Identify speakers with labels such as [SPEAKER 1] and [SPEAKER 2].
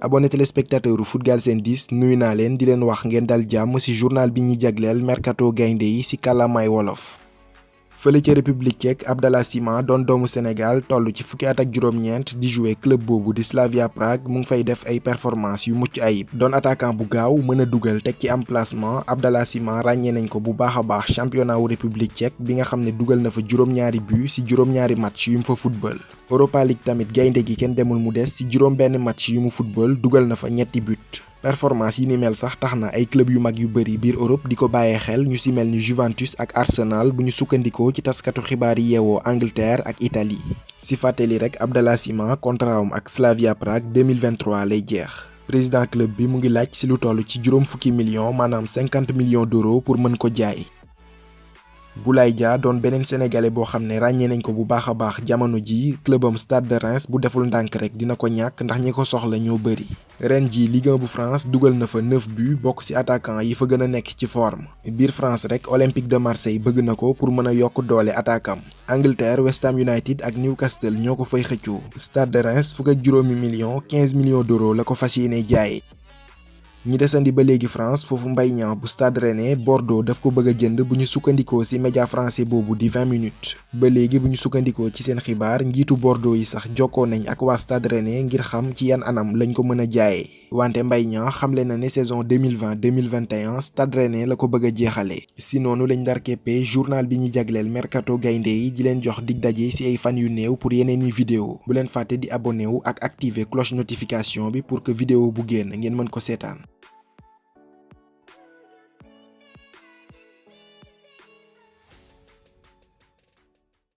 [SPEAKER 1] abonné téléspectateur Foot Galsen 10 nuyu naa leen di leen wax ngeen dal jàmm ci journal bi ñuy jagleel mercato gaynde yi ci kàllaamaay wolof. fële ca république tchèque Abdallah Sima doon doomu Sénégal toll ci fukki at ak juróom-ñeent di jouer club boobu di Slavia Prague mu ngi fay def ay performance yu mucc ayib doon attaquant bu gaaw mën a dugal teg ci emplacement Abdallah Sima ràññee nañ ko bu baax a baax championnat wu république tchèque bi nga xam ne dugal na fa juróom-ñaari but ci juróom-ñaari match yu mu fa football. Europa League tamit gaynde gi kenn demul mu des ci juróom-benn match yu mu football dugal na fa ñetti but. performance yi ni mel sax tax na ay club yu mag yu bëri biir Europe di ko bàyyee xel ñu ci mel ni Juventus ak Arsenal bu ñu sukkandikoo ci taskatu xibaar yi yeewoo Angleterre ak Italie. ci fàttali rek Abdallah Sima contrat am ak Slavia Prague 2023 lay jeex. président club bi mu ngi laaj ci lu toll ci juróom fukki millions maanaam 50 millions d'euros pour mën ko jaay. Boulaye Dia doon beneen sénégalais boo xam ne ràññee nañ ko bu baax a baax jamono ji clubam Stade de Reims bu deful ndànk rek dina ko ñàkk ndax ñi ko soxla ñoo bëri. ren ji Ligue 1 bu France dugal na fa 9 buts bokk ci attaquant yi fa gën a nekk ci forme. biir France rek Olympique de Marseille bëgg na ko pour mën a yokk doole attaquant. Angleterre West Ham United ak Newcastle ñoo ko fay xëccoo. Stade de Reims fukk ak juróomi millions 15 millions d'euros la ko fas yéene jaayee. ñi desandi ba léegi France foofu Mbaye Niang bu Stade Rennais Bordeaux daf ko bëgg a jënd bu ñu sukkandikoo ci média français boobu di 20 minutes. ba léegi bu ñu sukkandikoo ci seen xibaar njiitu Bordeaux yi sax jokkoo nañ ak waa Stade Rennais ngir xam ci yan anam lañ ko mën a jaayee. wante Mbaye Niang xamle na ne saison 2020-2021 Stade Rennais la ko bëgg a jeexalee. si noonu lañ dar keppee journal bi ñuy jagleel mercato gaynde yi di leen jox dig daje ci ay fan yu néew pour yeneen i vidéo bu leen fàtte di abonné wu ak activer cloche notification bi pour que vidéo bu génn ngeen mën ko seetaan.